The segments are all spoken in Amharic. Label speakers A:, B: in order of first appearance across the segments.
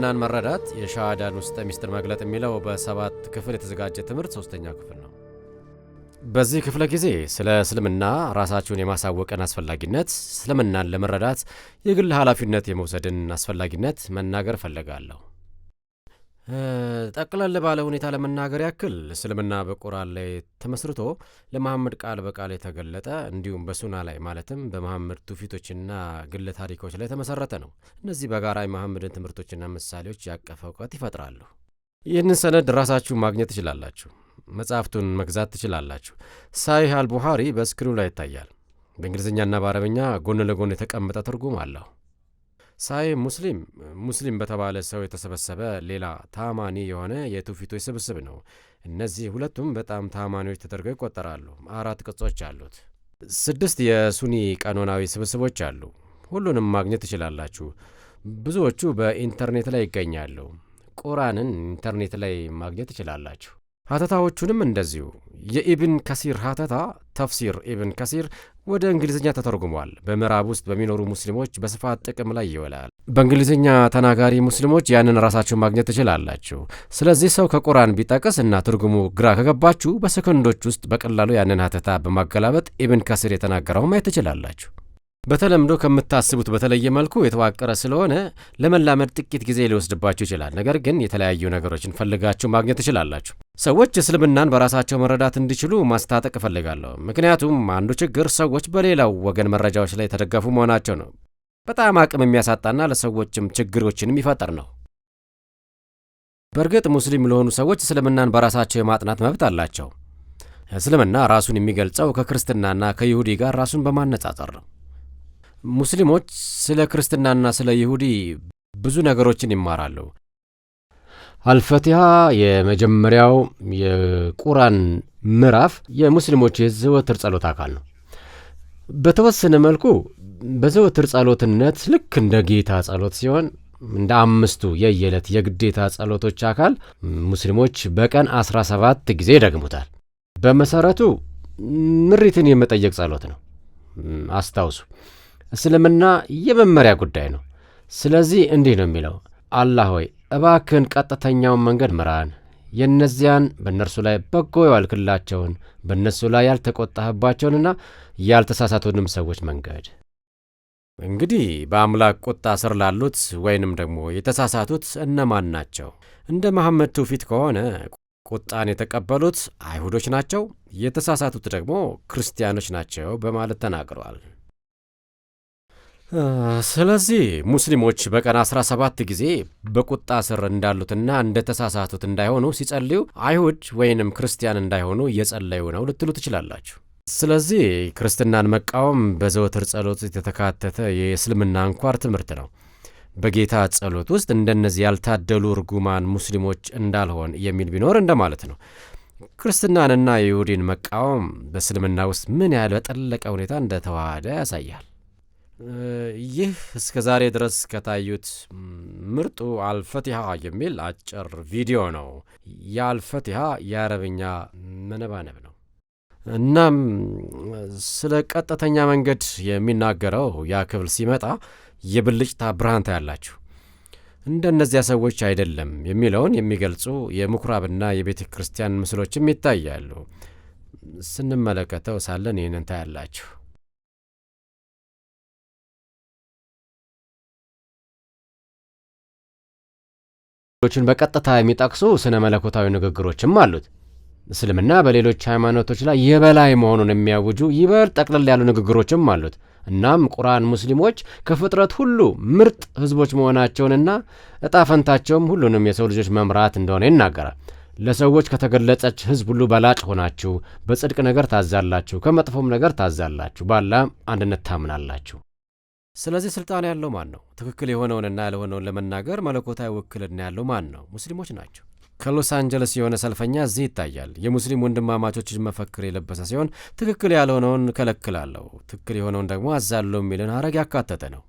A: እስልምናን መረዳት የሻሃዳን ውስጥ ሚስጥር መግለጥ የሚለው በ7 ክፍል የተዘጋጀ ትምህርት 3ኛ ክፍል ነው። በዚህ ክፍለ ጊዜ ስለ እስልምና ራሳችሁን የማሳወቅን አስፈላጊነት፣ እስልምናን ለመረዳት የግል ኃላፊነት የመውሰድን አስፈላጊነት መናገር ፈልጋለሁ። ጠቅለል ባለ ሁኔታ ለመናገር ያክል እስልምና በቁርአን ላይ ተመስርቶ ለመሐመድ ቃል በቃል የተገለጠ እንዲሁም በሱና ላይ ማለትም በመሐመድ ትውፊቶችና ግለ ታሪኮች ላይ ተመሰረተ ነው። እነዚህ በጋራ የመሐመድን ትምህርቶችና ምሳሌዎች ያቀፈ እውቀት ይፈጥራሉ። ይህንን ሰነድ ራሳችሁ ማግኘት ትችላላችሁ። መጽሐፍቱን መግዛት ትችላላችሁ። ሳሂህ አልቡኻሪ በስክሪኑ ላይ ይታያል። በእንግሊዝኛና በአረብኛ ጎን ለጎን የተቀመጠ ትርጉም አለው። ሳሂህ ሙስሊም በተባለ ሰው የተሰበሰበ ሌላ ታማኒ የሆነ የትውፊቶች ስብስብ ነው። እነዚህ ሁለቱም በጣም ታማኒዎች ተደርገው ይቆጠራሉ። 4 ቅጾች አሉት። 6 የሱኒ ቀኖናዊ ስብስቦች አሉ። ሁሉንም ማግኘት ትችላላችሁ። ብዙዎቹ በኢንተርኔት ላይ ይገኛሉ። ቁርአንን ኢንተርኔት ላይ ማግኘት ትችላላችሁ። ሀተታዎቹንም እንደዚሁ። የኢብን ከሲር ሀተታ ተፍሲር ኢብን ከሲር ወደ እንግሊዝኛ ተተርጉሟል። በምዕራብ ውስጥ በሚኖሩ ሙስሊሞች በስፋት ጥቅም ላይ ይውላል። በእንግሊዝኛ ተናጋሪ ሙስሊሞች ያንን ራሳችሁ ማግኘት ትችላላችሁ። ስለዚህ ሰው ከቁርአን ቢጠቅስ እና ትርጉሙ ግራ ከገባችሁ በሰከንዶች ውስጥ በቀላሉ ያንን ሀተታ በማገላበጥ ኢብን ከሲር የተናገረው ማየት ትችላላችሁ። በተለምዶ ከምታስቡት በተለየ መልኩ የተዋቀረ ስለሆነ ለመላመድ ጥቂት ጊዜ ሊወስድባችሁ ይችላል። ነገር ግን የተለያዩ ነገሮችን ፈልጋችሁ ማግኘት ትችላላችሁ። ሰዎች እስልምናን በራሳቸው መረዳት እንዲችሉ ማስታጠቅ እፈልጋለሁ። ምክንያቱም አንዱ ችግር ሰዎች በሌላው ወገን መረጃዎች ላይ የተደገፉ መሆናቸው ነው። በጣም አቅም የሚያሳጣና ለሰዎችም ችግሮችን የሚፈጠር ነው። በእርግጥ ሙስሊም ለሆኑ ሰዎች እስልምናን በራሳቸው የማጥናት መብት አላቸው። እስልምና ራሱን የሚገልጸው ከክርስትናና ከይሁዲ ጋር ራሱን በማነጻጸር ነው። ሙስሊሞች ስለ ክርስትናና ስለ ይሁዲ ብዙ ነገሮችን ይማራሉ። አልፈቲሃ የመጀመሪያው የቁርአን ምዕራፍ የሙስሊሞች የዘወትር ጸሎት አካል ነው። በተወሰነ መልኩ በዘወትር ጸሎትነት ልክ እንደ ጌታ ጸሎት ሲሆን እንደ 5ቱ የየዕለት የግዴታ ጸሎቶች አካል ሙስሊሞች በቀን 17 ጊዜ ይደግሙታል። በመሰረቱ ምሪትን የመጠየቅ ጸሎት ነው። አስታውሱ፣ እስልምና የመመሪያ ጉዳይ ነው። ስለዚህ እንዲህ ነው የሚለው፣ አላህ ሆይ እባክህን ቀጥተኛውን መንገድ ምራን፣ የእነዚያን በእነርሱ ላይ በጎ የዋልክላቸውን በእነሱ ላይ ያልተቆጣህባቸውንና ያልተሳሳቱንም ሰዎች መንገድ። እንግዲህ በአምላክ ቁጣ ስር ላሉት ወይንም ደግሞ የተሳሳቱት እነማን ናቸው? እንደ መሐመድ ትውፊት ከሆነ ቁጣን የተቀበሉት አይሁዶች ናቸው፣ የተሳሳቱት ደግሞ ክርስቲያኖች ናቸው በማለት ተናግረዋል። ስለዚህ ሙስሊሞች በቀን 17 ጊዜ በቁጣ ስር እንዳሉትና እንደተሳሳቱት እንዳይሆኑ ሲጸልዩ አይሁድ ወይንም ክርስቲያን እንዳይሆኑ እየጸለዩ ነው ልትሉ ትችላላችሁ። ስለዚህ ክርስትናን መቃወም በዘወትር ጸሎት የተካተተ የእስልምና አንኳር ትምህርት ነው። በጌታ ጸሎት ውስጥ እንደነዚህ ያልታደሉ እርጉማን ሙስሊሞች እንዳልሆን የሚል ቢኖር እንደማለት ነው። ክርስትናንና ይሁዲን መቃወም በእስልምና ውስጥ ምን ያህል በጠለቀ ሁኔታ እንደተዋሃደ ያሳያል። ይህ እስከ ዛሬ ድረስ ከታዩት ምርጡ አልፈቲሃ የሚል አጭር ቪዲዮ ነው። የአልፈቲሃ የአረብኛ መነባነብ ነው። እናም ስለ ቀጥተኛ መንገድ የሚናገረው ያ ክፍል ሲመጣ የብልጭታ ብርሃን ታያላችሁ። እንደነዚያ ሰዎች አይደለም የሚለውን የሚገልጹ የምኩራብና የቤተ ክርስቲያን ምስሎችም ይታያሉ። ስንመለከተው ሳለን ይህንን ታያላችሁ። ችን በቀጥታ የሚጠቅሱ ስነ መለኮታዊ ንግግሮችም አሉት። እስልምና በሌሎች ሃይማኖቶች ላይ የበላይ መሆኑን የሚያውጁ ይበልጥ ጠቅለል ያሉ ንግግሮችም አሉት። እናም ቁርአን ሙስሊሞች ከፍጥረት ሁሉ ምርጥ ህዝቦች መሆናቸውንና እጣ ፈንታቸውም ሁሉንም የሰው ልጆች መምራት እንደሆነ ይናገራል። ለሰዎች ከተገለጸች ህዝብ ሁሉ በላጭ ሆናችሁ በጽድቅ ነገር ታዛላችሁ፣ ከመጥፎም ነገር ታዛላችሁ፣ በአላህ አንድነት ታምናላችሁ። ስለዚህ ስልጣን ያለው ማን ነው? ትክክል የሆነውንና ያልሆነውን ለመናገር መለኮታዊ ውክልና ያለው ማን ነው? ሙስሊሞች ናቸው። ከሎስ አንጀለስ የሆነ ሰልፈኛ እዚህ ይታያል። የሙስሊም ወንድማማቾች መፈክር የለበሰ ሲሆን ትክክል ያልሆነውን እከለክላለሁ፣ ትክክል የሆነውን ደግሞ አዛለሁ የሚልን ሐረግ ያካተተ ነው።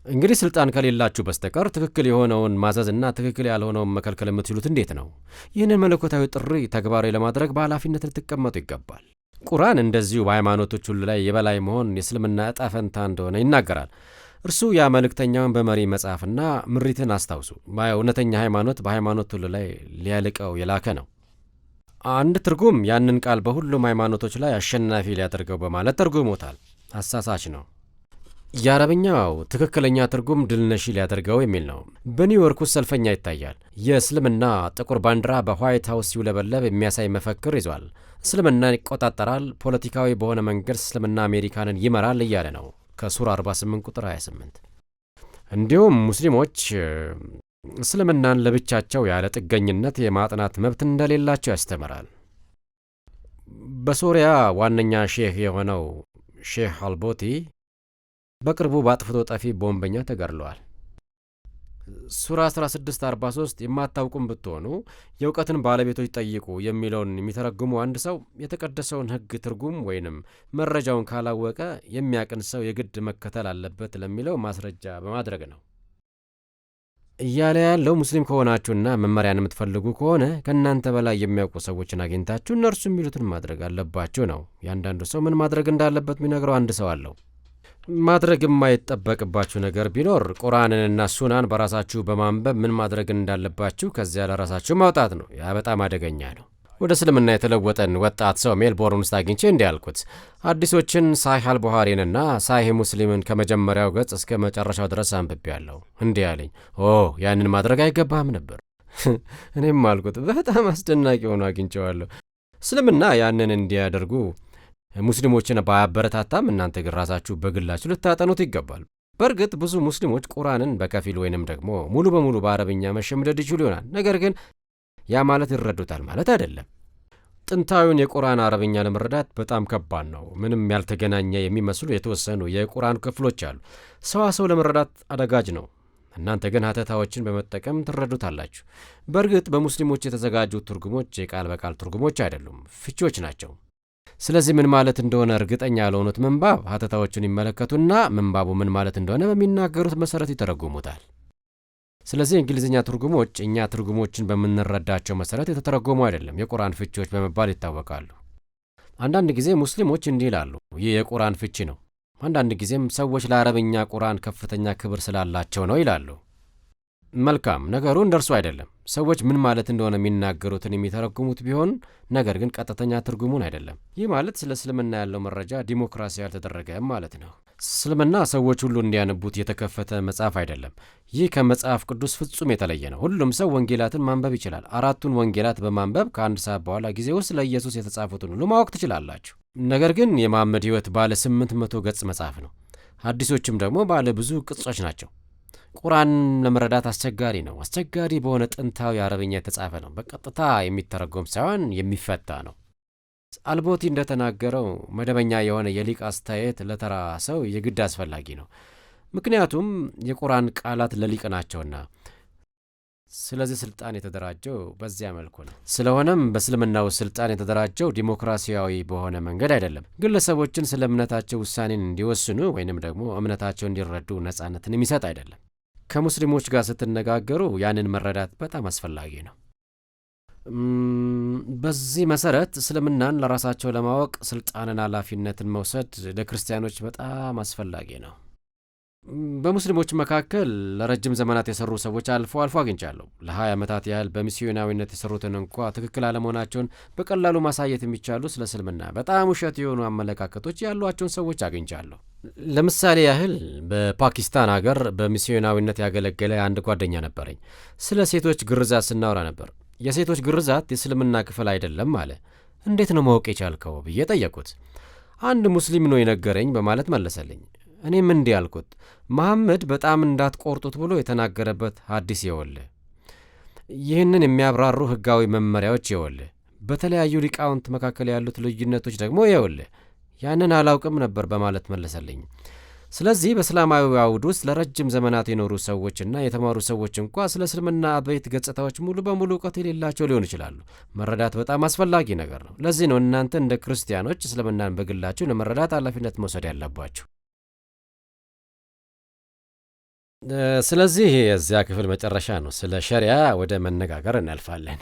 A: እንግዲህ ስልጣን ከሌላችሁ በስተቀር ትክክል የሆነውን ማዘዝና ትክክል ያልሆነውን መከልከል የምትችሉት እንዴት ነው? ይህንን መለኮታዊ ጥሪ ተግባራዊ ለማድረግ በኃላፊነት ልትቀመጡ ይገባል። ቁርአን እንደዚሁ በሃይማኖቶች ሁሉ ላይ የበላይ መሆን የእስልምና ዕጣ ፈንታ እንደሆነ ይናገራል። እርሱ ያ መልእክተኛውን በመሪ መጽሐፍና ምሪትን አስታውሱ። እውነተኛ ሃይማኖት በሃይማኖት ሁሉ ላይ ሊያልቀው የላከ ነው። አንድ ትርጉም ያንን ቃል በሁሉም ሃይማኖቶች ላይ አሸናፊ ሊያደርገው በማለት ተርጉሞታል። አሳሳች ነው። የአረብኛው ትክክለኛ ትርጉም ድል ነሺ ሊያደርገው የሚል ነው። በኒውዮርክ ውስጥ ሰልፈኛ ይታያል። የእስልምና ጥቁር ባንዲራ በዋይት ሀውስ ሲውለበለብ የሚያሳይ መፈክር ይዟል። እስልምናን ይቆጣጠራል፣ ፖለቲካዊ በሆነ መንገድ እስልምና አሜሪካንን ይመራል እያለ ነው ከሱራ 48 ቁጥር 28። እንዲሁም ሙስሊሞች እስልምናን ለብቻቸው ያለ ጥገኝነት የማጥናት መብት እንደሌላቸው ያስተምራል። በሶሪያ ዋነኛ ሼህ የሆነው ሼህ አልቦቲ በቅርቡ በአጥፍቶ ጠፊ ቦምበኛ ተገድለዋል። ሱራ 1643 የማታውቁም ብትሆኑ የእውቀትን ባለቤቶች ጠይቁ የሚለውን የሚተረጉሙ አንድ ሰው የተቀደሰውን ሕግ ትርጉም ወይንም መረጃውን ካላወቀ የሚያቅን ሰው የግድ መከተል አለበት ለሚለው ማስረጃ በማድረግ ነው እያለ ያለው። ሙስሊም ከሆናችሁና መመሪያን የምትፈልጉ ከሆነ ከእናንተ በላይ የሚያውቁ ሰዎችን አግኝታችሁ እነርሱ የሚሉትን ማድረግ አለባችሁ ነው። ያንዳንዱ ሰው ምን ማድረግ እንዳለበት የሚነግረው አንድ ሰው አለው። ማድረግ የማይጠበቅባችሁ ነገር ቢኖር ቁርአንንና ሱናን በራሳችሁ በማንበብ ምን ማድረግ እንዳለባችሁ ከዚያ ለራሳችሁ ማውጣት ነው። ያ በጣም አደገኛ ነው። ወደ እስልምና የተለወጠን ወጣት ሰው ሜልቦርን ውስጥ አግኝቼ እንዲህ አልኩት። አዲሶችን ሳሂህ አልቡኻሪንና ሳሂህ ሙስሊምን ከመጀመሪያው ገጽ እስከ መጨረሻው ድረስ አንብቤያለሁ። እንዲህ አለኝ፣ ያንን ማድረግ አይገባህም ነበር። እኔም አልኩት በጣም አስደናቂ ሆኖ አግኝቼዋለሁ። እስልምና ያንን እንዲያደርጉ ሙስሊሞችን ባያበረታታም እናንተ ግን ራሳችሁ በግላችሁ ልታጠኑት ይገባል። በእርግጥ ብዙ ሙስሊሞች ቁርአንን በከፊል ወይንም ደግሞ ሙሉ በሙሉ በአረብኛ መሸምደድ ይችሉ ይሆናል። ነገር ግን ያ ማለት ይረዱታል ማለት አይደለም። ጥንታዊውን የቁርአን አረብኛ ለመረዳት በጣም ከባድ ነው። ምንም ያልተገናኘ የሚመስሉ የተወሰኑ የቁርአን ክፍሎች አሉ። ሰዋሰው ለመረዳት አደጋጅ ነው። እናንተ ግን ሀተታዎችን በመጠቀም ትረዱታላችሁ። በእርግጥ በሙስሊሞች የተዘጋጁ ትርጉሞች የቃል በቃል ትርጉሞች አይደሉም፣ ፍቺዎች ናቸው። ስለዚህ ምን ማለት እንደሆነ እርግጠኛ ያልሆኑት ምንባብ ሀተታዎቹን ይመለከቱና ምንባቡ ምን ማለት እንደሆነ በሚናገሩት መሰረት ይተረጉሙታል። ስለዚህ እንግሊዝኛ ትርጉሞች እኛ ትርጉሞችን በምንረዳቸው መሰረት የተተረጎሙ አይደለም፣ የቁርአን ፍቺዎች በመባል ይታወቃሉ። አንዳንድ ጊዜ ሙስሊሞች እንዲህ ይላሉ፣ ይህ የቁርአን ፍቺ ነው። አንዳንድ ጊዜም ሰዎች ለአረብኛ ቁርአን ከፍተኛ ክብር ስላላቸው ነው ይላሉ። መልካም፣ ነገሩ እንደርሱ አይደለም። ሰዎች ምን ማለት እንደሆነ የሚናገሩትን የሚተረጉሙት ቢሆን ነገር ግን ቀጥተኛ ትርጉሙን አይደለም። ይህ ማለት ስለ እስልምና ያለው መረጃ ዲሞክራሲ ያልተደረገም ማለት ነው። እስልምና ሰዎች ሁሉ እንዲያነቡት የተከፈተ መጽሐፍ አይደለም። ይህ ከመጽሐፍ ቅዱስ ፍጹም የተለየ ነው። ሁሉም ሰው ወንጌላትን ማንበብ ይችላል። 4ቱን ወንጌላት በማንበብ ከአንድ ሰዓት በኋላ ጊዜ ውስጥ ለኢየሱስ የተጻፉትን ሁሉ ማወቅ ትችላላችሁ። ነገር ግን የመሐመድ ሕይወት ባለ 800 ገጽ መጽሐፍ ነው። አዲሶችም ደግሞ ባለ ብዙ ቅጾች ናቸው። ቁርአን ለመረዳት አስቸጋሪ ነው። አስቸጋሪ በሆነ ጥንታዊ አረብኛ የተጻፈ ነው። በቀጥታ የሚተረጎም ሳይሆን የሚፈታ ነው። አልቦቲ እንደተናገረው መደበኛ የሆነ የሊቅ አስተያየት ለተራ ሰው የግድ አስፈላጊ ነው። ምክንያቱም የቁርአን ቃላት ለሊቅ ናቸውና። ስለዚህ ስልጣን የተደራጀው በዚያ መልኩ ነው። ስለሆነም በእስልምናው ስልጣን የተደራጀው ዲሞክራሲያዊ በሆነ መንገድ አይደለም። ግለሰቦችን ስለ እምነታቸው ውሳኔን እንዲወስኑ ወይንም ደግሞ እምነታቸው እንዲረዱ ነጻነትን የሚሰጥ አይደለም። ከሙስሊሞች ጋር ስትነጋገሩ ያንን መረዳት በጣም አስፈላጊ ነው። በዚህ መሰረት እስልምናን ለራሳቸው ለማወቅ ስልጣንን፣ ኃላፊነትን መውሰድ ለክርስቲያኖች በጣም አስፈላጊ ነው። በሙስሊሞች መካከል ለረጅም ዘመናት የሰሩ ሰዎች አልፎ አግኝቻለሁ። ለ20 ዓመታት ያህል በሚስዮናዊነት የሰሩትን እንኳ ትክክል አለመሆናቸውን በቀላሉ ማሳየት የሚቻሉ ስለ እስልምና በጣም ውሸት የሆኑ አመለካከቶች ያሏቸውን ሰዎች አግኝቻለሁ። ለምሳሌ ያህል በፓኪስታን ሀገር በሚስዮናዊነት ያገለገለ አንድ ጓደኛ ነበረኝ። ስለ ሴቶች ግርዛት ስናወራ ነበር። የሴቶች ግርዛት የእስልምና ክፍል አይደለም አለ። እንዴት ነው ማወቅ የቻልከው ብዬ ጠየቅኩት። አንድ ሙስሊም ነው የነገረኝ በማለት መለሰልኝ። እኔም እንዲህ አልኩት፣ መሐመድ በጣም እንዳትቆርጡት ብሎ የተናገረበት ሐዲስ ይኸውልህ፣ ይህንን የሚያብራሩ ሕጋዊ መመሪያዎች ይኸውልህ፣ በተለያዩ ሊቃውንት መካከል ያሉት ልዩነቶች ደግሞ ይኸውልህ። ያንን አላውቅም ነበር በማለት መለሰልኝ። ስለዚህ በእስላማዊ አውድ ውስጥ ለረጅም ዘመናት የኖሩ ሰዎችና የተማሩ ሰዎች እንኳ ስለ እስልምና አበይት ገጽታዎች ሙሉ በሙሉ እውቀት የሌላቸው ሊሆኑ ይችላሉ። መረዳት በጣም አስፈላጊ ነገር ነው። ለዚህ ነው እናንተ እንደ ክርስቲያኖች እስልምናን በግላችሁ ለመረዳት ኃላፊነት መውሰድ ያለባችሁ። ስለዚህ የዚያ ክፍል መጨረሻ ነው። ስለ ሸሪያ ወደ መነጋገር እናልፋለን።